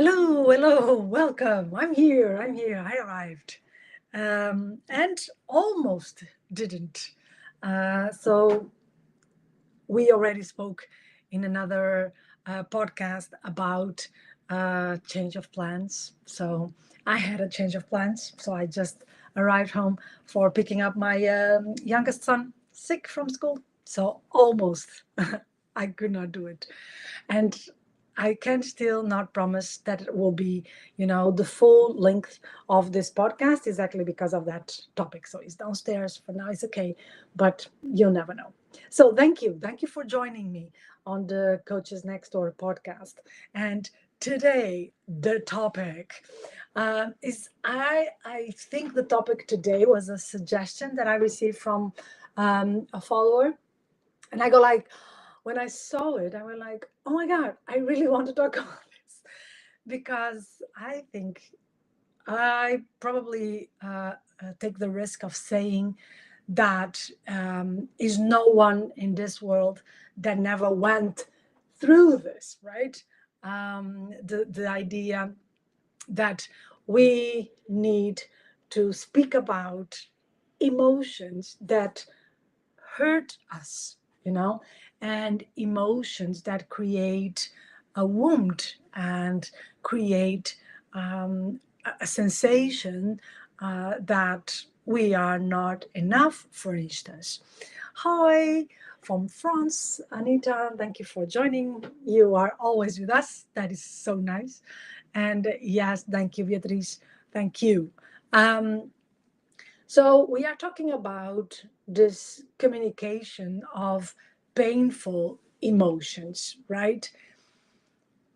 Hello, welcome. I'm here. I arrived, and almost didn't. So we already spoke in another podcast about change of plans. So I had a change of plans. So I just arrived home for picking up my youngest son, sick from school. So almost I could not do it. And I can still not promise that it will be, the full length of this podcast exactly because of that topic. So it's downstairs for now, it's okay, but you'll never know. So thank you. Thank you for joining me on the Coaches Next Door podcast. And today, the topic is I think the topic today was a suggestion that I received from a follower. And I go like, when I saw it, I was like, oh my God, I really want to talk about this because I think I probably take the risk of saying that is no one in this world that never went through this, right? The idea that we need to speak about emotions that hurt us, and emotions that create a wound and create a sensation that we are not enough, for instance. Hi from France, Anita. Thank you for joining. You are always with us. That is so nice. And yes, thank you, Beatrice. Thank you. Um, so, we are talking about this communication of painful emotions, right?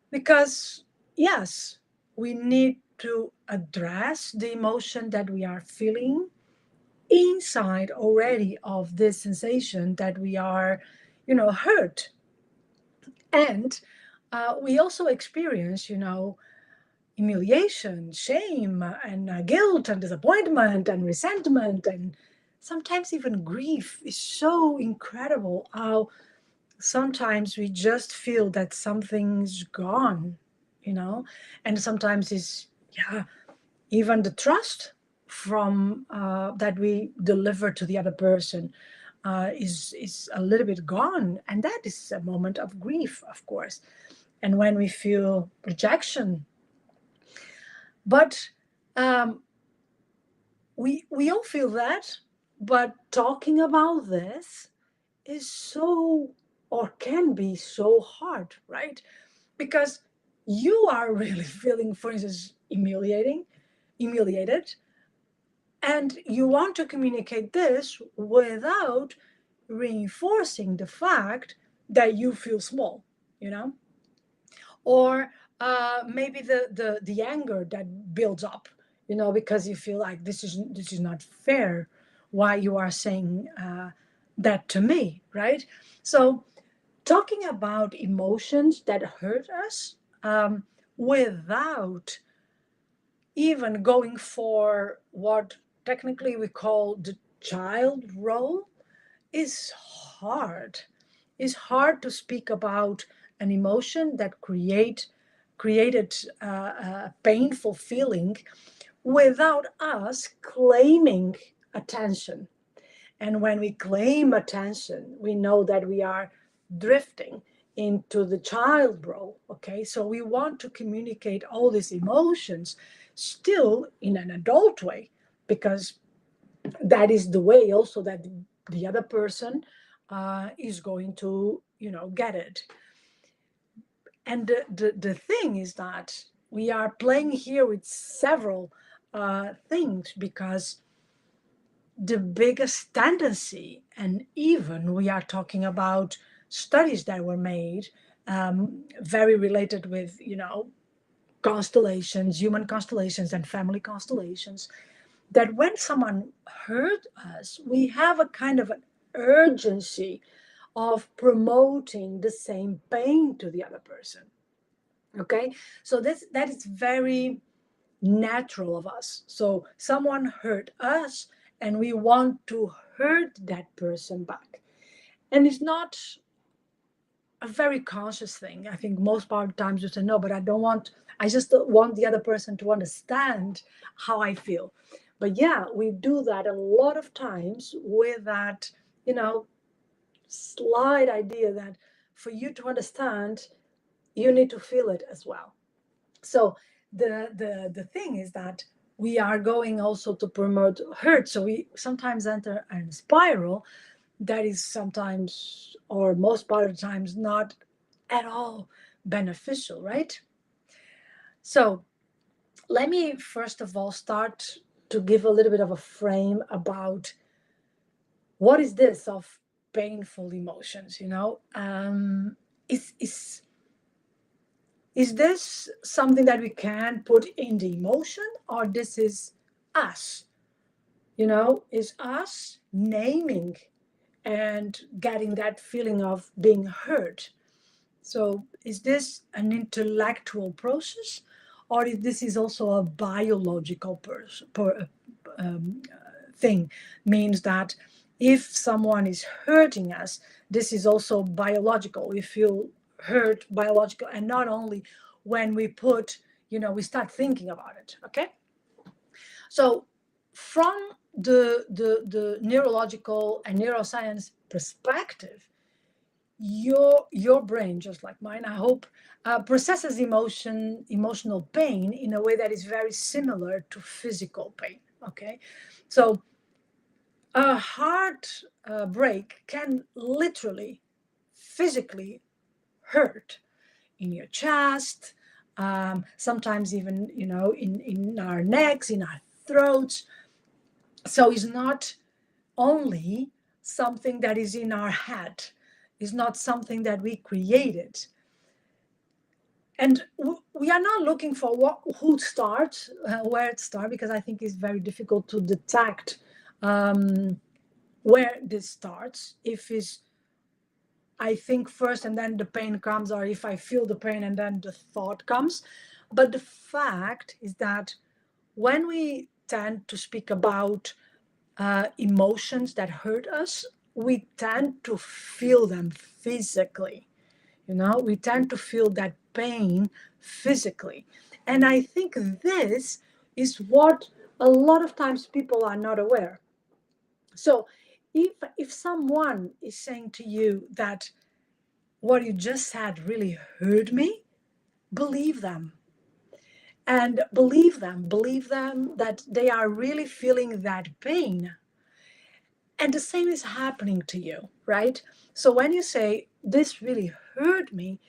Because, yes, we need to address the emotion that we are feeling inside already of this sensation that we are, hurt. And we also experience, humiliation, shame, and guilt, and disappointment, and resentment, and sometimes even grief is so incredible how sometimes we just feel that something's gone, and sometimes it's, yeah, even the trust from that we deliver to the other person is a little bit gone, and that is a moment of grief, of course. And when we feel rejection, but we all feel that, but talking about this is so, or can be so hard, right? Because you are really feeling, for instance, humiliated, and you want to communicate this without reinforcing the fact that you feel small, you know or maybe the anger that builds up, because you feel like this is not fair, why you are saying that to me, right? So talking about emotions that hurt us, without even going for what technically we call the child role, is hard. It's hard to speak about an emotion that created a painful feeling without us claiming attention. And when we claim attention, we know that we are drifting into the child role. Okay, so we want to communicate all these emotions still in an adult way, because that is the way also that the other person is going to get it. And the thing is that we are playing here with several things, because the biggest tendency, and even we are talking about studies that were made, very related with constellations, human constellations and family constellations, that when someone hurt us, we have a kind of an urgency of promoting the same pain to the other person. Okay, so that is very natural of us. So someone hurt us, and we want to hurt that person back, and it's not a very conscious thing. I think most part of the times you say, no, but I just don't want the other person to understand how I feel. But yeah, we do that a lot of times with that, slight idea that for you to understand, you need to feel it as well. So the thing is that we are going also to promote hurt. So we sometimes enter a spiral that is sometimes, or most part of the times, not at all beneficial, right? So let me first of all start to give a little bit of a frame about what is this of painful emotions. Is this something that we can put in the emotion, or this is us? Is us naming and getting that feeling of being hurt. So is this an intellectual process, or is this is also a biological thing? Means that if someone is hurting us, this is also biological. We feel hurt biological, and not only when we start thinking about it. Okay, so from the neurological and neuroscience perspective, your brain, just like mine, I hope, processes emotional pain in a way that is very similar to physical pain. Okay, so a heart break can literally physically hurt in your chest, sometimes even in our necks, in our throats. So it's not only something that is in our head, it's not something that we created. And we are not looking for who starts, where it starts, because I think it's very difficult to detect where this starts. If it's I think first and then the pain comes, or if I feel the pain and then the thought comes. But the fact is that when we tend to speak about emotions that hurt us, we tend to feel them physically. We tend to feel that pain physically. And I think this is what a lot of times people are not aware. So if someone is saying to you that what you just said really hurt me, believe them. And believe them that they are really feeling that pain. And the same is happening to you, right? So when you say, this really hurt me,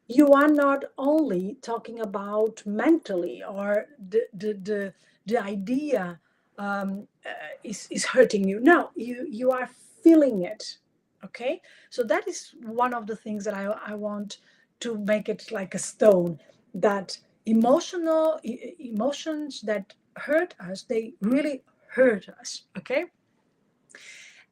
you are not only talking about mentally, or the idea is hurting you. No, you are feeling it. Okay, so that is one of the things that I want to make it like a stone, that emotions that hurt us, they really hurt us. Okay,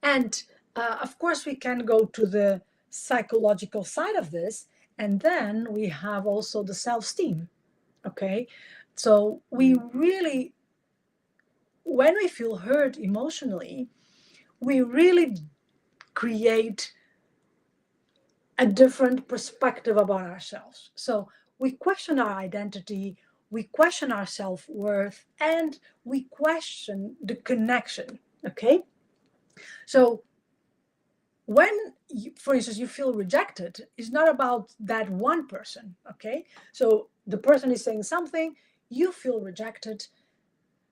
and of course we can go to the psychological side of this, and then we have also the self-esteem. Okay, so we really, when we feel hurt emotionally, we really create a different perspective about ourselves. So we question our identity, we question our self-worth, and we question the connection. Okay, so when for instance, you feel rejected, it's not about that one person. Okay, so the person is saying something, you feel rejected.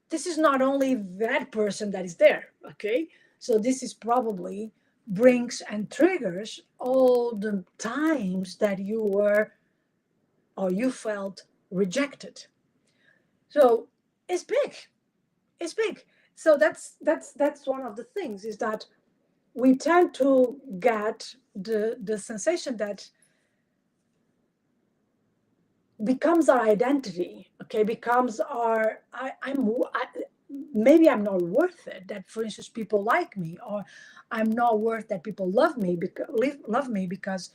This is not only that person that is there. Okay, so this is probably brings and triggers all the times that you were, or you felt rejected. So it's big, it's big. So that's one of the things, is that we tend to get the sensation that becomes our identity. Okay, becomes our maybe I'm not worth it, that for instance people like me, or I'm not worth that people love me because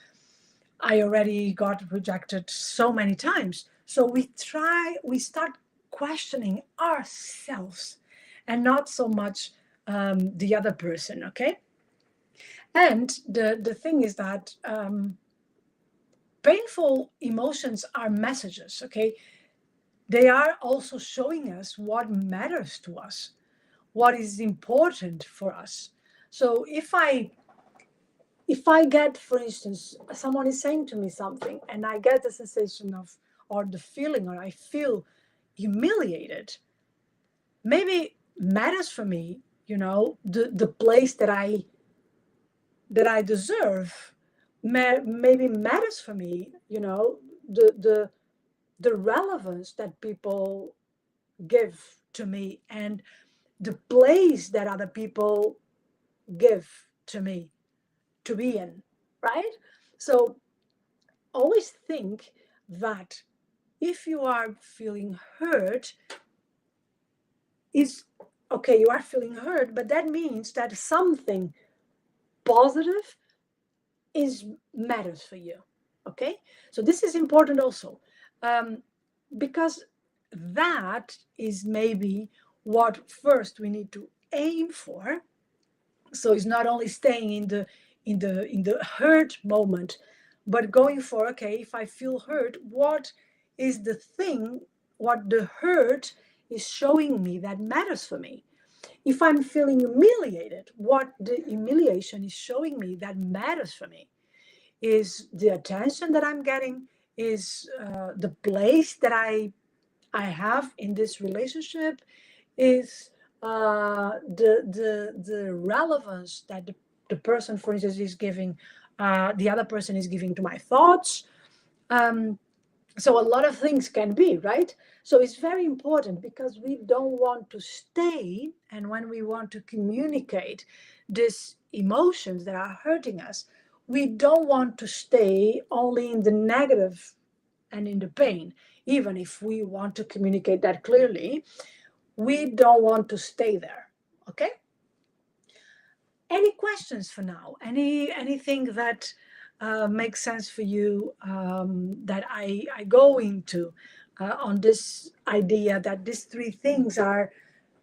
I already got rejected so many times. So we start questioning ourselves, and not so much the other person. Okay, and the thing is that painful emotions are messages, okay? They are also showing us what matters to us, what is important for us. So if I get, for instance, someone is saying to me something and I get the sensation of, or the feeling, or I feel humiliated, maybe matters for me, the place that I deserve, maybe matters for me, the relevance that people give to me, and the place that other people give to me to be in, right? So always think that if you are feeling hurt, is okay, you are feeling hurt, but that means that something positive is matters for you. Okay, so this is important also, um, because that is maybe what first we need to aim for. So it's not only staying in the hurt moment, but going for, okay, if I feel hurt, what is the thing, what the hurt is showing me that matters for me? If I'm feeling humiliated, what the humiliation is showing me that matters for me? Is the attention that I'm getting, is the place that I have in this relationship, is the relevance that the person, for instance, is giving, the other person is giving to my thoughts. Um, so a lot of things can be, right? So it's very important, because we don't want to stay, and when we want to communicate these emotions that are hurting us, we don't want to stay only in the negative and in the pain. Even if we want to communicate that clearly, we don't want to stay there. Okay, any questions for now? Anything that makes sense for you, that I go into on this idea that these three things are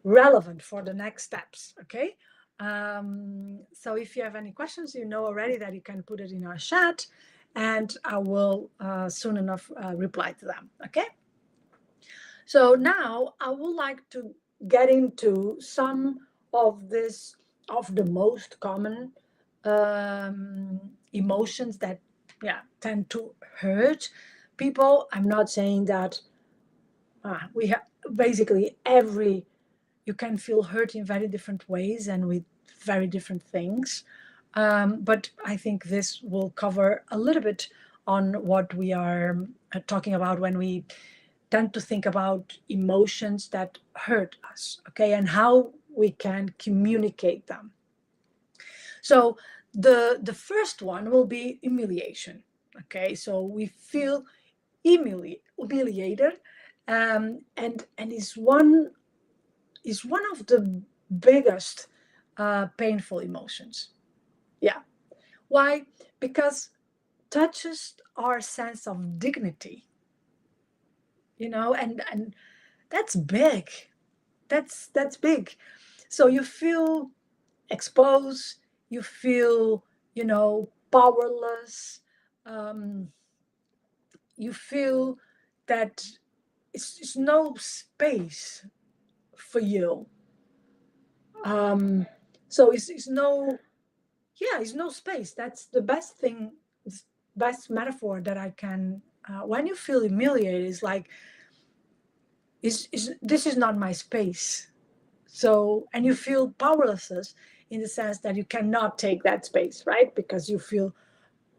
relevant for the next steps? Okay, so if you have any questions, you know already that you can put it in our chat, and I will soon enough reply to them. Okay, so now I would like to get into some of this, of the most common emotions that, yeah, tend to hurt people. I'm not saying that we have basically every, you can feel hurt in very different ways and with very different things. But I think this will cover a little bit on what we are talking about when we tend to think about emotions that hurt us, okay, and how we can communicate them. So the first one will be humiliation. Okay, so we feel humiliated, and is one of the biggest painful emotions. Yeah. Why? Because touches our sense of dignity, and that's big. That's big. So you feel exposed, you feel, powerless, um, you feel that it's no space for you. Um, so it's no, yeah, it's no space. That's the best thing, best metaphor that I can. When you feel humiliated, it's like, is this is not my space. So, and you feel powerlessness in the sense that you cannot take that space, right? Because you feel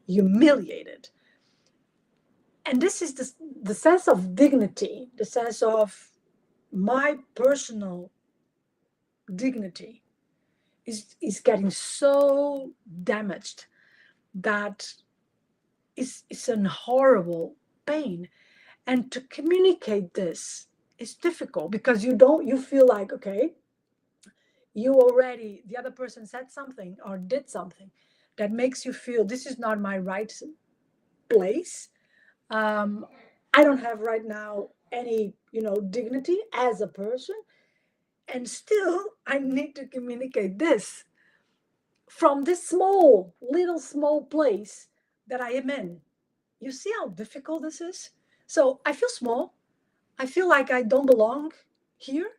humiliated. And this is the sense of dignity, the sense of my personal dignity is getting so damaged that it's a horrible pain. And to communicate this is difficult, because you feel like, okay, you already, the other person said something or did something that makes you feel this is not my right place. um, I don't have right now any, dignity as a person, and still I need to communicate this from this small little small place that I am in. you see how difficult this is? So I feel small. I feel like I don't belong here.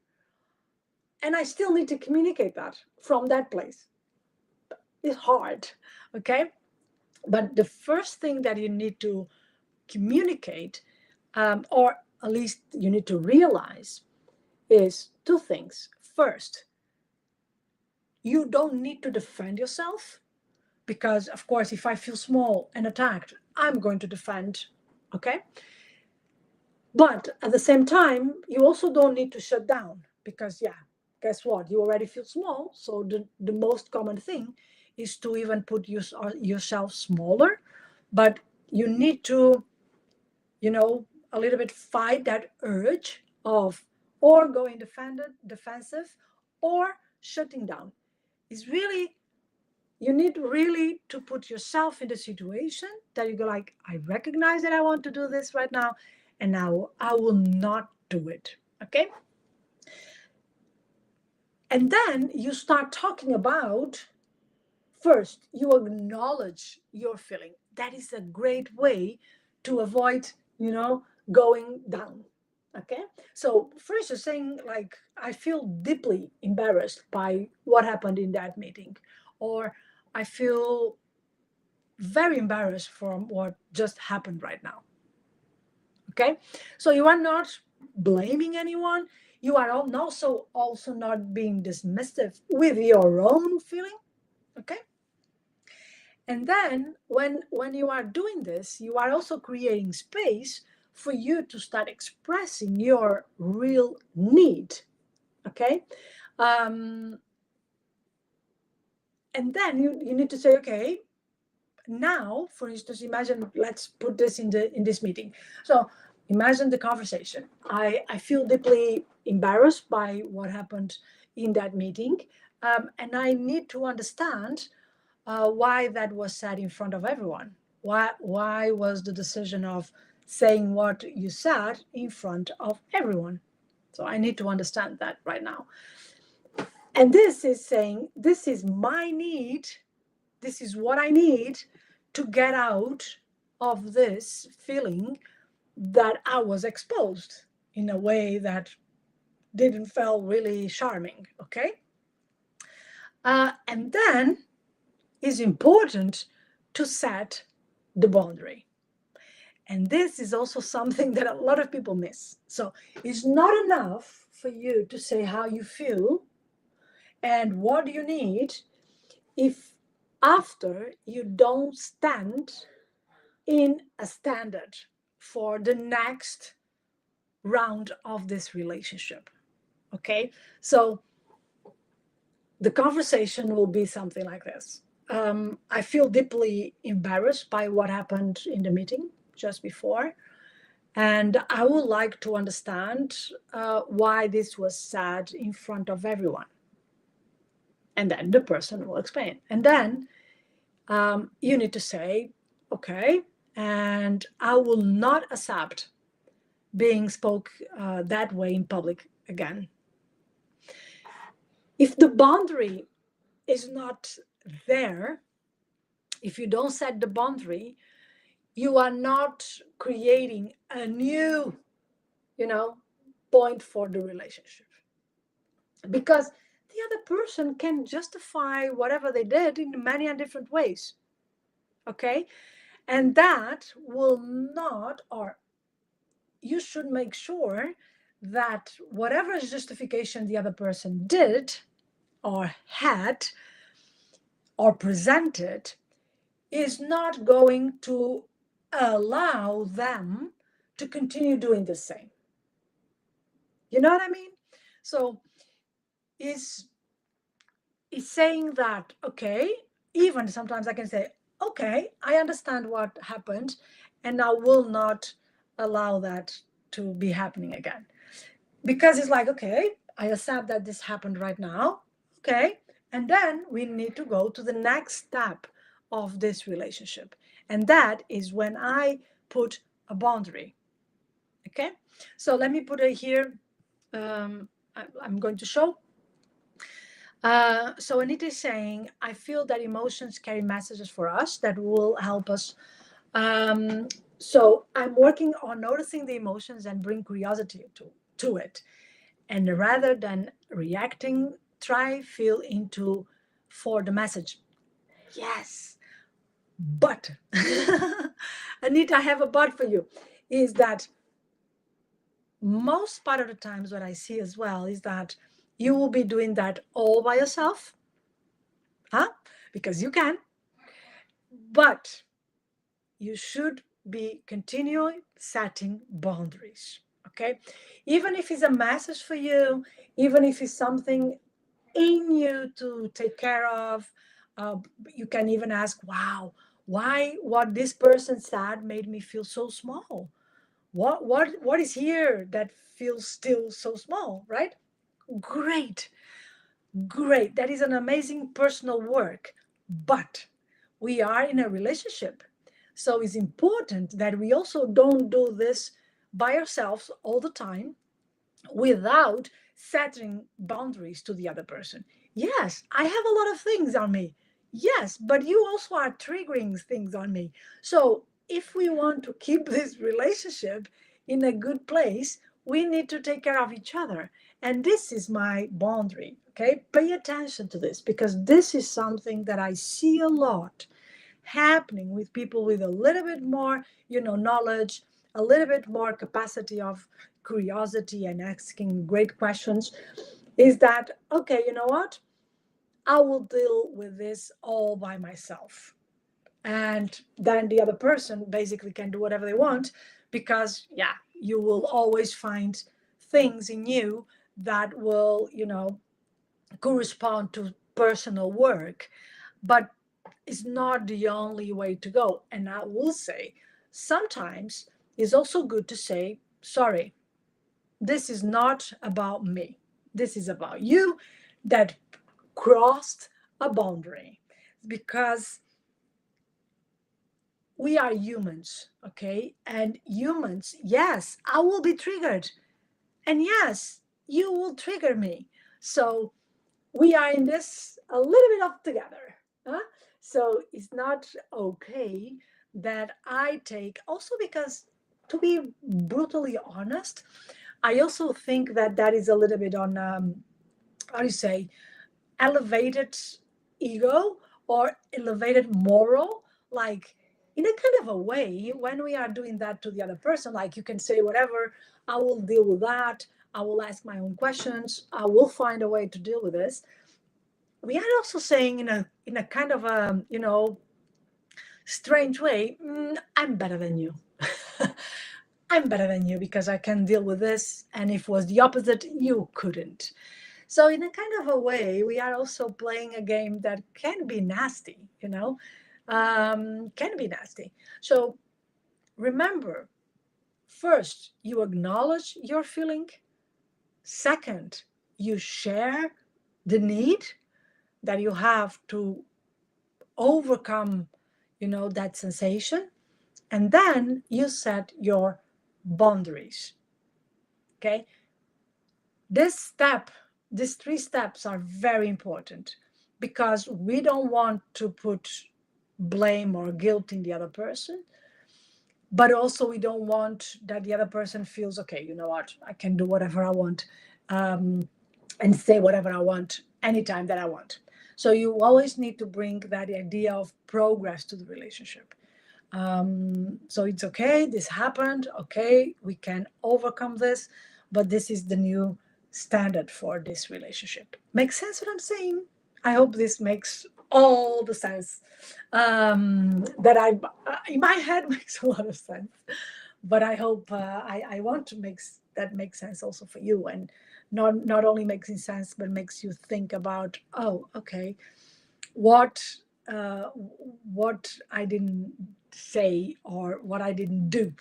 And I still need to communicate that from that place. It's hard. Okay. But the first thing that you need to communicate, or at least you need to realize, is two things. First, you don't need to defend yourself because, of course, if I feel small and attacked, I'm going to defend. Okay. But at the same time, you also don't need to shut down because, yeah, guess what? You already feel small. So the most common thing is to even put yourself smaller. But you need to, a little bit fight that urge of or going defensive or shutting down. It's really, you need really to put yourself in the situation that you go like, I recognize that I want to do this right now, and now I will not do it. Okay. And then you start talking about, first, you acknowledge your feeling. That is a great way to avoid, going down. Okay. So first you're saying like, I feel deeply embarrassed by what happened in that meeting, or I feel very embarrassed from what just happened right now. Okay. So you are not blaming anyone. You are also not being dismissive with your own feeling. Okay. And then when you are doing this, you are also creating space for you to start expressing your real need. Okay. um, and then you need to say, okay, now, for instance, imagine, let's put this in this meeting. So imagine the conversation. I feel deeply embarrassed by what happened in that meeting, and I need to understand why that was said in front of everyone. Why was the decision of saying what you said in front of everyone? So I need to understand that right now. And this is saying, this is my need, this is what I need to get out of this feeling that I was exposed in a way that didn't feel really charming. Okay. And then it's important to set the boundary. And this is also something that a lot of people miss. So it's not enough for you to say how you feel and what you need if after you don't stand in a standard for the next round of this relationship. Okay. So the conversation will be something like this. I feel deeply embarrassed by what happened in the meeting just before. And I would like to understand why this was said in front of everyone. And then the person will explain. And then you need to say, okay, and I will not accept being spoke that way in public again. If the boundary is not there, if you don't set the boundary, you are not creating a new, point for the relationship. Because the other person can justify whatever they did in many and different ways. Okay. And that will not, or you should make sure that whatever justification the other person did or had or presented is not going to allow them to continue doing the same. You know what I mean? So is saying that, okay, even sometimes I can say, okay, I understand what happened and I will not allow that to be happening again. Because it's like, okay, I accept that this happened right now. Okay. And then we need to go to the next step of this relationship. And that is when I put a boundary. Okay. So let me put it here. I'm going to show. So Anita is saying, I feel that emotions carry messages for us that will help us. So I'm working on noticing the emotions and bring curiosity to it. And rather than reacting, try feel into for the message. Yes, but Anita, I have a but for you. Is that most part of the times what I see as well is that you will be doing that all by yourself, huh? Because you can, but you should be continually setting boundaries. Okay, even if it's a message for you, even if it's something in you to take care of, uh, you can even ask, wow, why what this person said made me feel so small. What is here that feels still so small, right? Great. Great. That is an amazing personal work. But we are in a relationship. So it's important that we also don't do this by ourselves all the time without setting boundaries to the other person. Yes, I have a lot of things on me. Yes, but you also are triggering things on me. So if we want to keep this relationship in a good place, we need to take care of each other. And this is my boundary. Okay, pay attention to this because this is something that I see a lot happening with people with a little bit more, knowledge, a little bit more capacity of curiosity and asking great questions. Is that okay? You know what? I will deal with this all by myself. And then the other person basically can do whatever they want because, yeah, you will always find things in you that will, correspond to personal work. But it's not the only way to go. And I will say, sometimes it's also good to say, sorry, this is not about me. This is about you that crossed a boundary. Because we are humans, okay? And humans, yes, I will be triggered. And yes, you will trigger me. So we are in this a little bit of together. Huh? So it's not okay that I take, also because to be brutally honest, I also think that that is a little bit on, how do you say, elevated ego or elevated moral. Like, in a kind of a way, when we are doing that to the other person, like you can say whatever, I will deal with that. I will ask my own questions. I will find a way to deal with this. We are also saying in a kind of a strange way, I'm better than you. I'm better than you because I can deal with this, and if it was the opposite, you couldn't. So in a kind of a way, we are also playing a game that can be nasty, can be nasty. So remember, first you acknowledge your feeling. Second, you share the need that you have to overcome that sensation, and then you set your boundaries. Okay, this step these three steps are very important because we don't want to put blame or guilt in the other person, but also we don't want that the other person feels, okay, you know what, I can do whatever I want, and say whatever I want anytime that I want. So you always need to bring that idea of progress to the relationship. So it's okay, this happened, okay, we can overcome this, but this is the new standard for this relationship. Makes sense what I'm saying? I hope this makes all the sense. That in my head makes a lot of sense, but I hope I want to make sense also for you, and not only making sense, but makes you think about, oh, okay, what what I didn't say or what I didn't do,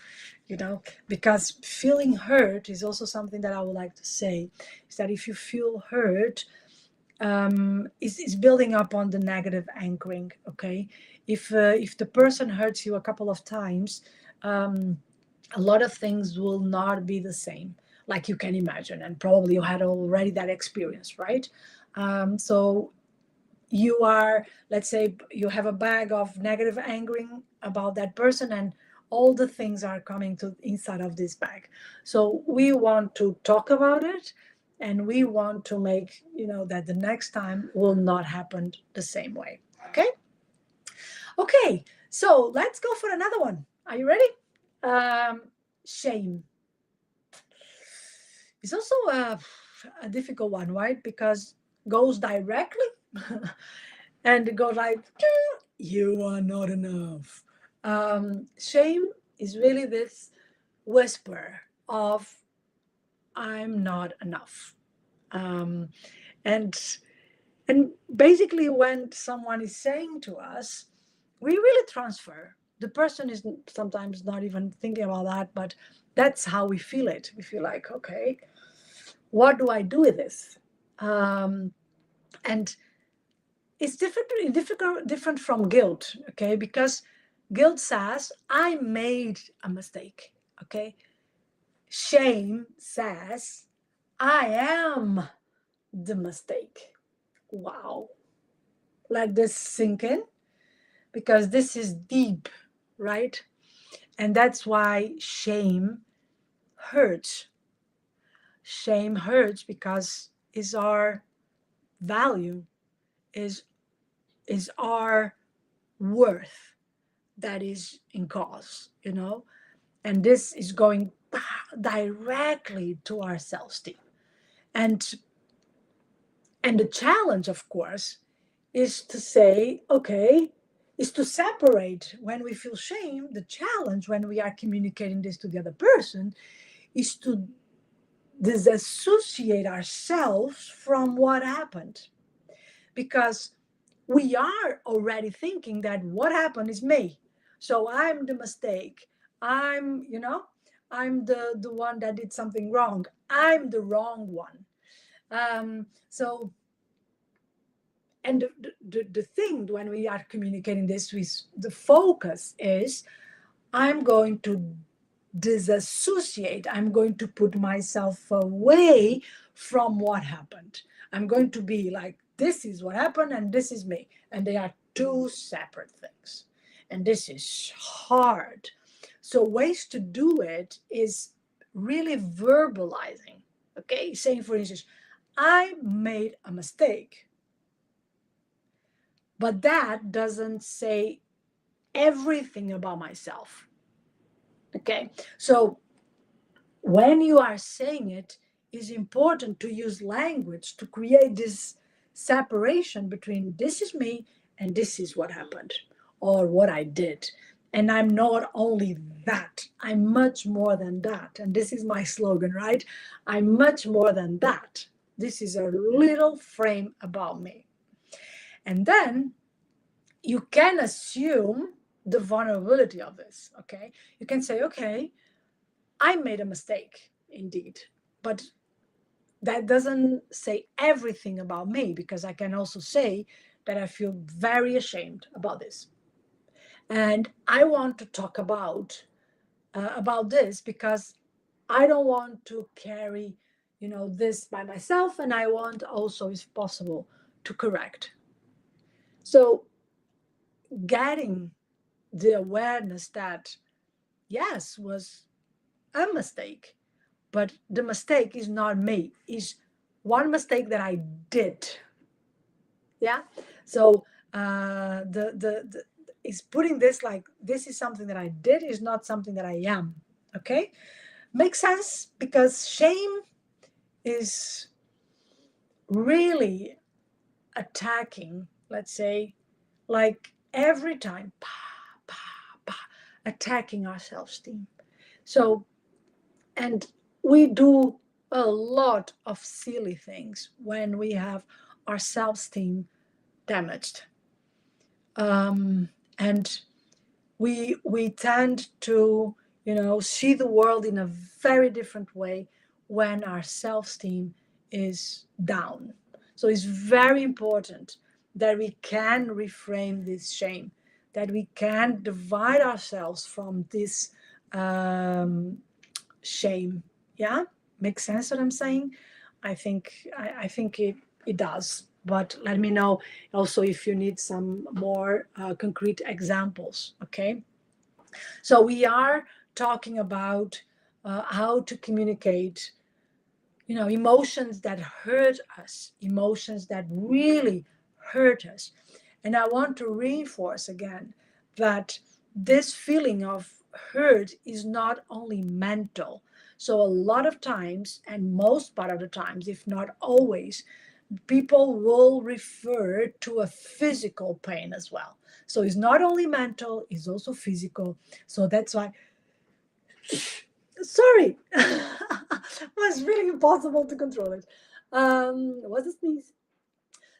because feeling hurt is also something that I would like to say, is that if you feel hurt, is building up on the negative anchoring. Okay, if the person hurts you a couple of times, a lot of things will not be the same, like you can imagine, and probably you had already that experience, right? So you are, let's say you have a bag of negative angering about that person, and all the things are coming to inside of this bag. So we want to talk about it, and we want to make, that the next time will not happen the same way. Okay. Okay, so let's go for another one. Are you ready? Shame. It's also a difficult one, right? Because goes directly and it goes like, you are not enough. Shame is really this whisper of, I'm not enough. Um, and and basically, when someone is saying to us, we really transfer. The person is sometimes not even thinking about that, but that's how we feel it. We feel like, okay, what do I do with this? And it's different from guilt, okay? Because guilt says, I made a mistake, okay? Shame says, I am the mistake. Wow. Let this sink in, because this is deep, right? And that's why shame hurts. Shame hurts because is our value, is our worth that is in cause. And this is going directly to our self-esteem. And the challenge, of course, is to say, okay, is to separate when we feel shame. The challenge when we are communicating this to the other person is to disassociate ourselves from what happened. Because we are already thinking that what happened is me. So I'm the mistake. I'm the one that did something wrong. I'm the wrong one. So, and the thing when we are communicating this with the focus is, I'm going to disassociate. I'm going to put myself away from what happened. I'm going to be like, this is what happened and this is me. And they are two separate things. And this is hard. So ways to do it is really verbalizing. Okay, saying, for instance, I made a mistake. But that doesn't say everything about myself. Okay, so when you are saying it, it's important to use language to create this separation between this is me and this is what happened or what I did. And I'm not only that, I'm much more than that. And this is my slogan, right? I'm much more than that. This is a little frame about me. And then you can assume the vulnerability of this, okay? You can say, okay, I made a mistake, indeed, but that doesn't say everything about me, because I can also say that I feel very ashamed about this. And I want to talk about this because I don't want to carry, this by myself, and I want also, if possible, to correct. So getting the awareness that, yes, was a mistake, but the mistake is not me, is one mistake that I did. Yeah. So the is putting this like, this is something that I did, is not something that I am. Okay. Makes sense, because shame is really attacking, let's say, like every time, attacking our self-esteem. So, and we do a lot of silly things when we have our self-esteem damaged. And we tend to, see the world in a very different way when our self-esteem is down. So it's very important that we can reframe this shame, that we can divide ourselves from this shame. Yeah, makes sense what I'm saying? I think it does. But let me know also if you need some more concrete examples. Okay. So we are talking about how to communicate, emotions that hurt us, emotions that really hurt us. And I want to reinforce again that this feeling of hurt is not only mental. So a lot of times, and most part of the times, if not always, people will refer to a physical pain as well. So it's not only mental, it's also physical. So that's why, sorry, it was really impossible to control it. Was a sneeze.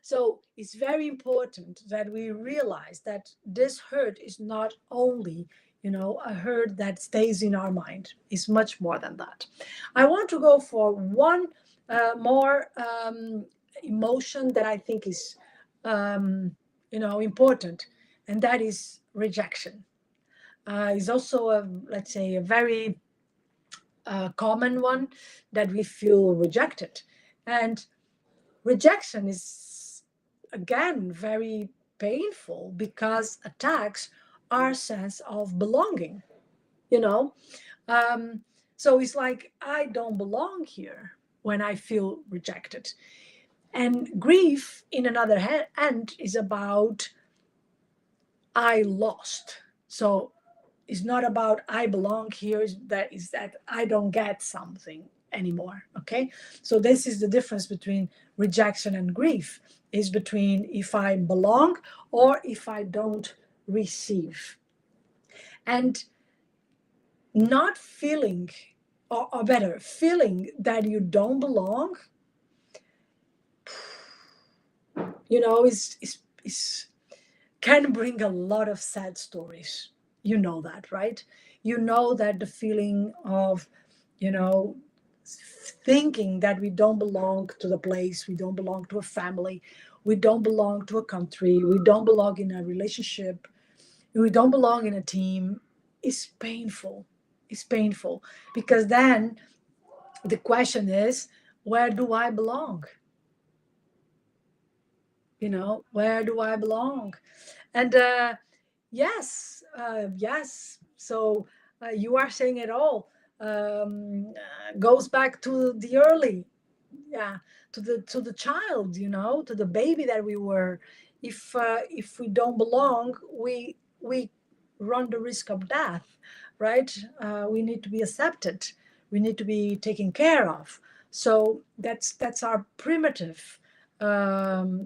So it's very important that we realize that this hurt is not only, a hurt that stays in our mind. It's much more than that. I want to go for one more emotion that I think is, important, and that is rejection. Is also a, let's say, a very common one, that we feel rejected. And rejection is, again, very painful because attacks our sense of belonging, you know? Um, so it's like, I don't belong here when I feel rejected. And grief, in another hand, is about I lost. So it's not about I belong here, is that I don't get something anymore. Okay. So this is the difference between rejection and grief, is between if I belong or if I don't receive. And not feeling, or better, feeling that you don't belong, is can bring a lot of sad stories. You know that, right? You know that the feeling of, you know, thinking that we don't belong to the place, we don't belong to a family, we don't belong to a country, we don't belong in a relationship, we don't belong in a team, is painful. It's painful because then the question is, where do I belong? Where do I belong? And yes. So you are saying it all. Goes back to the early, yeah, to the child, to the baby that we were. If we don't belong, we run the risk of death, right? We need to be accepted. We need to be taken care of. So that's our primitive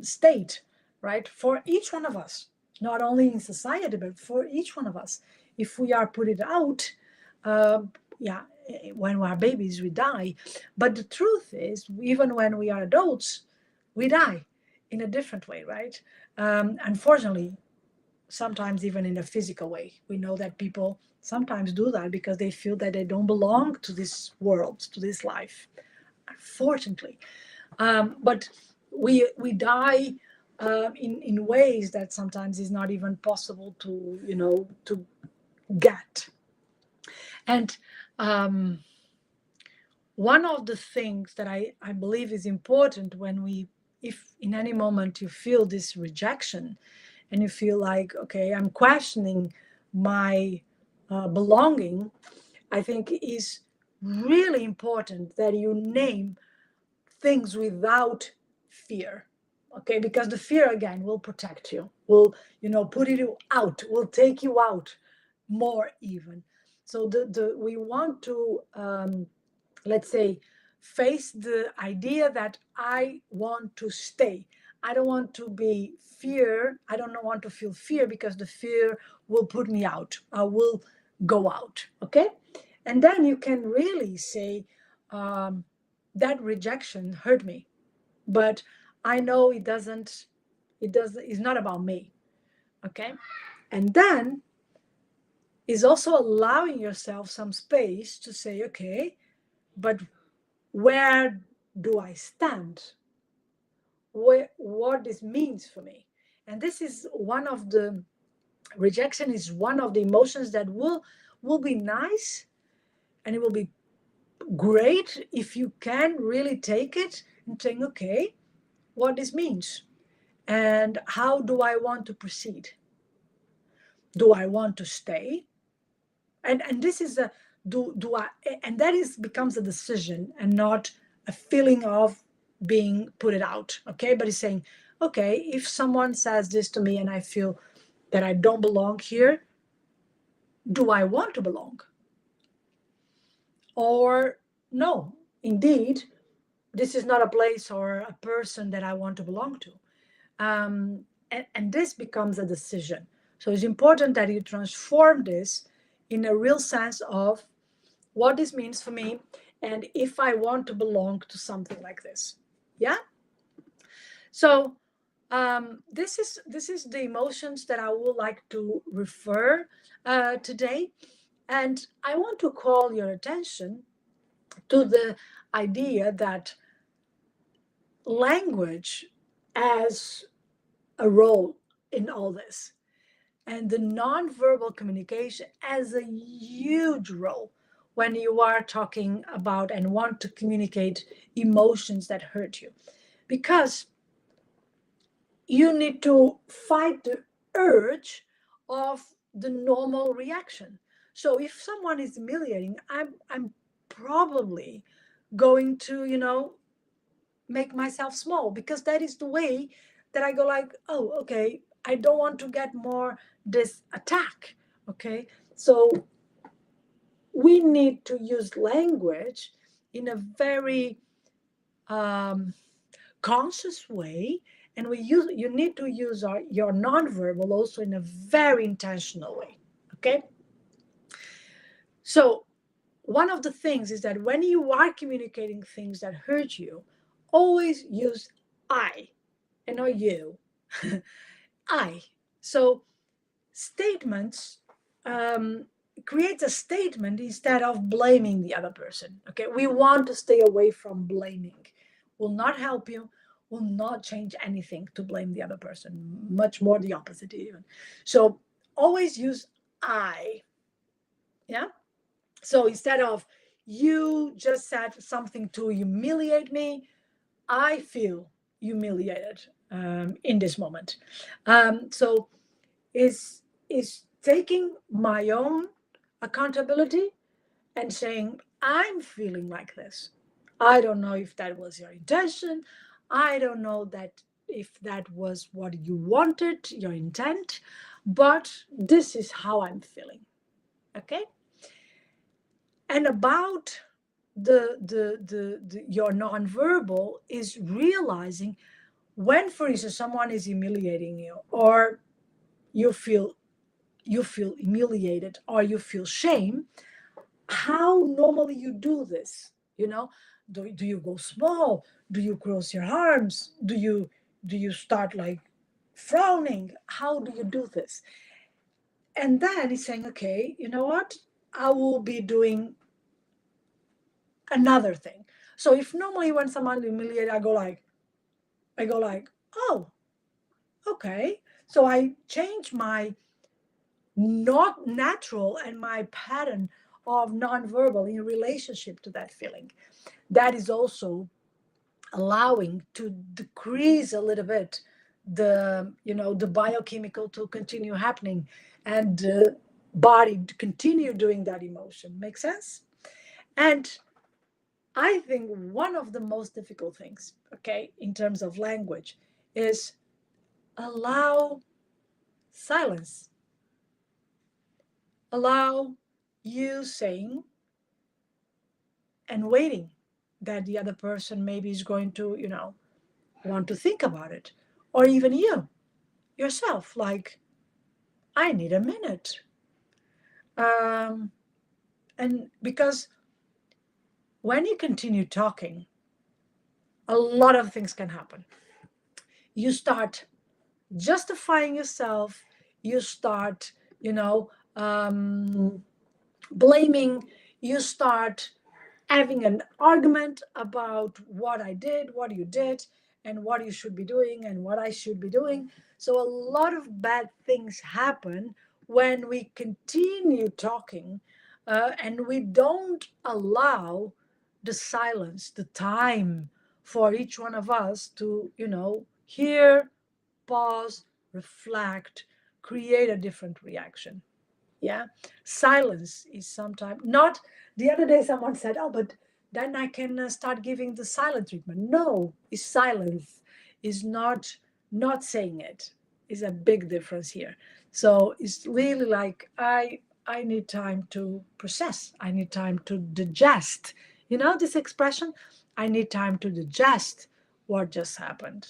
state, right? For each one of us, not only in society, but for each one of us. If we are put it out, uh, yeah, when we are babies, we die. But the truth is, even when we are adults, we die in a different way, right? Unfortunately, sometimes even in a physical way. We know that people sometimes do that because they feel that they don't belong to this world, to this life. Unfortunately, but we die in ways that sometimes is not even possible to get. And one of the things that I believe is important when if in any moment you feel this rejection and you feel like, okay, I'm questioning my belonging, I think it is really important that you name things without fear. Okay, because the fear again will protect you, will put you out, will take you out more even. So the we want to let's say, face the idea that I want to stay. I don't want to be fear. I don't want to feel fear because the fear will put me out. I will go out. Okay. And then you can really say, um, that rejection hurt me, but I know it's not about me. Okay. And then is also allowing yourself some space to say, okay, but where do I stand? What this means for me? And this is one of the rejection is one of the emotions that will be nice, and it will be great if you can really take it and think, okay, what this means and how do I want to proceed? Do I want to stay? And this is a do I, and that is becomes a decision and not a feeling of being put it out. Okay, but it's saying, okay, if someone says this to me and I feel that I don't belong here, do I want to belong? Or no, indeed, this is not a place or a person that I want to belong to. And this becomes a decision. So it's important that you transform this in a real sense of what this means for me and if I want to belong to something like this. Yeah. So this is the emotions that I would like to refer today, and I want to call your attention to the idea that language has a role in all this, and the nonverbal communication has a huge role when you are talking about and want to communicate emotions that hurt you, because you need to fight the urge of the normal reaction. So if someone is humiliating, I'm probably going to, make myself small, because that is the way that I go like, oh, okay, I don't want to get more this attack. Okay. So we need to use language in a very um, conscious way, and you need to use your nonverbal also in a very intentional way. Okay. So one of the things is that when you are communicating things that hurt you, always use I and not you. I. So statements, create a statement instead of blaming the other person. Okay, we want to stay away from blaming. Will not help you, will not change anything to blame the other person, much more the opposite even. So always use I. Yeah. So instead of you just said something to humiliate me, I feel humiliated in this moment. So is taking my own accountability and saying, I'm feeling like this. I don't know if that was your intention. I don't know that if that was what you wanted, your intent, but this is how I'm feeling. Okay. And about the your nonverbal is realizing when, for instance, someone is humiliating you, or you feel humiliated, or you feel shame, how normally you do this. Do you go small? Do you cross your arms? Do you start like frowning? How do you do this? And then he's saying, okay, you know what, I will be doing another thing. So if normally when someone humiliated, I go like, oh, okay. So I change my not natural and my pattern of nonverbal in relationship to that feeling. That is also allowing to decrease a little bit the biochemical to continue happening, and the body to continue doing that emotion. Make sense? And I think one of the most difficult things, okay, in terms of language, is allow silence. Allow you saying and waiting that the other person maybe is going to, want to think about it. Or even you, yourself, like, I need a minute. Um, and because when you continue talking, a lot of things can happen. You start justifying yourself, you start, blaming, you start having an argument about what I did, what you did, and what you should be doing, and what I should be doing. So a lot of bad things happen when we continue talking, and we don't allow the silence, the time for each one of us to, hear, pause, reflect, create a different reaction. Yeah. Silence is sometimes not. The other day someone said, oh, but then I can start giving the silent treatment. No, is silence is not saying it is a big difference here. So it's really like I need time to process. I need time to digest. You know this expression? I need time to digest what just happened.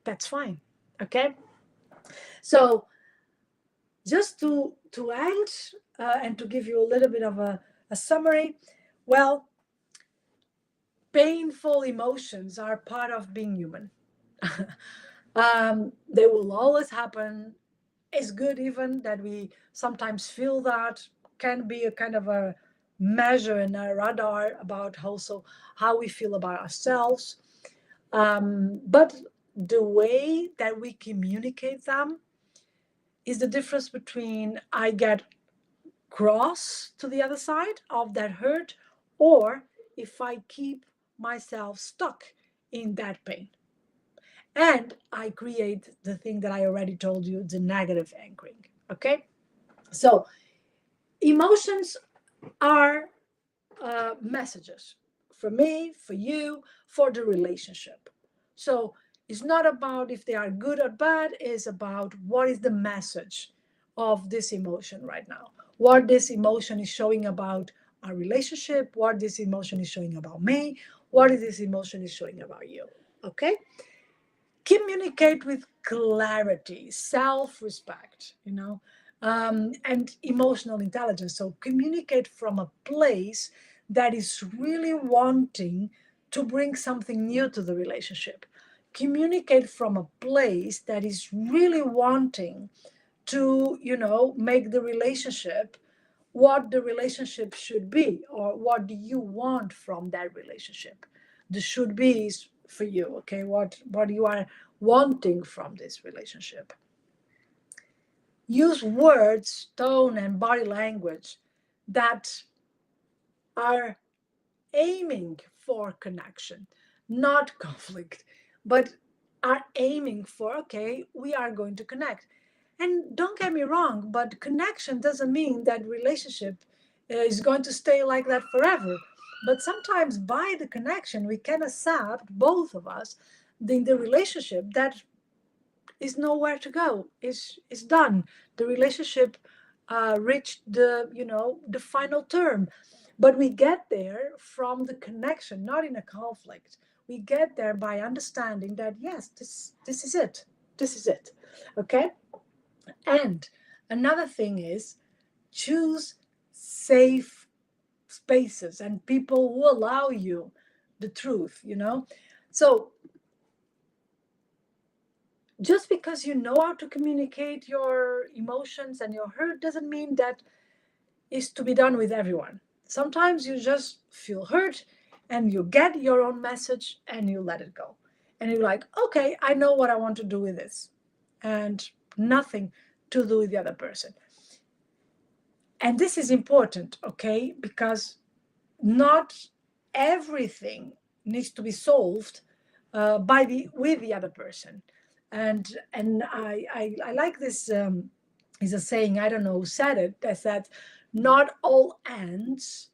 That's fine. Okay? So just to end and to give you a little bit of a summary, well, painful emotions are part of being human. They will always happen. It's good even that we sometimes feel that, can be a kind of a measure and a radar about also how we feel about ourselves. But the way that we communicate them is the difference between I get cross to the other side of that hurt, or if I keep myself stuck in that pain. And I create the thing that I already told you, the negative anchoring. Okay? So emotions are messages for me, for you, for the relationship. So it's not about if they are good or bad, it's about what is the message of this emotion right now. What this emotion is showing about our relationship, what this emotion is showing about me, what is this emotion is showing about you. Okay? Communicate with clarity, self-respect, and emotional intelligence. So communicate from a place that is really wanting to bring something new to the relationship. Communicate from a place that is really wanting to, make the relationship what the relationship should be, or what do you want from that relationship. The should be is for you. Okay, what you are wanting from this relationship. Use words, tone, and body language that are aiming for connection, not conflict, but are aiming for, okay, we are going to connect. And don't get me wrong, but connection doesn't mean that relationship is going to stay like that forever. But sometimes by the connection, we can accept, both of us, in the relationship, that is nowhere to go. Is done. The relationship reached the final term, but we get there from the connection, not in a conflict. We get there by understanding that yes, this is it. This is it. Okay. And another thing is choose safe spaces and people who allow you the truth. So just because you know how to communicate your emotions and your hurt doesn't mean that is to be done with everyone. Sometimes you just feel hurt and you get your own message and you let it go. And you're like, okay, I know what I want to do with this. And nothing to do with the other person. And this is important, okay? Because not everything needs to be solved by the with the other person. And I like this is a saying, I don't know who said it, that said, not all ends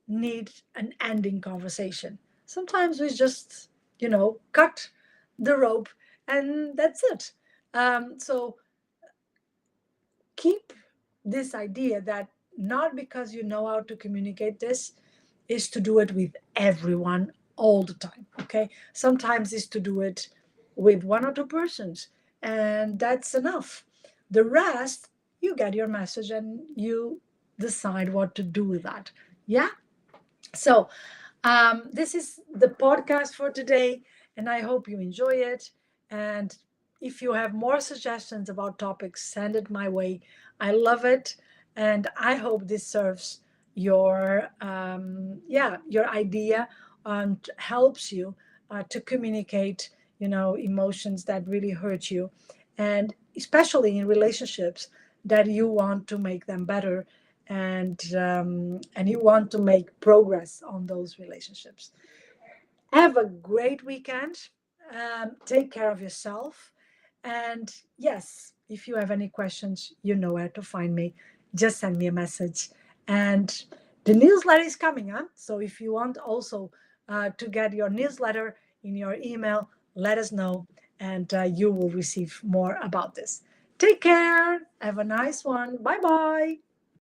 need an ending conversation. Sometimes we just, cut the rope and that's it. So keep this idea that not because you know how to communicate this is to do it with everyone all the time. Okay, sometimes is to do it with one or two persons, and that's enough. The rest, you get your message and you decide what to do with that. Yeah. So this is the podcast for today, and I hope you enjoy it. And if you have more suggestions about topics, send it my way. I love it, and I hope this serves your your idea and helps you to communicate, emotions that really hurt you, and especially in relationships that you want to make them better, and you want to make progress on those relationships. Have a great weekend. Take care of yourself. And yes, if you have any questions, you know where to find me. just send me a message. And the newsletter is coming up. So if you want also to get your newsletter in your email, let us know, and you will receive more about this. Take care. Have a nice one. Bye bye.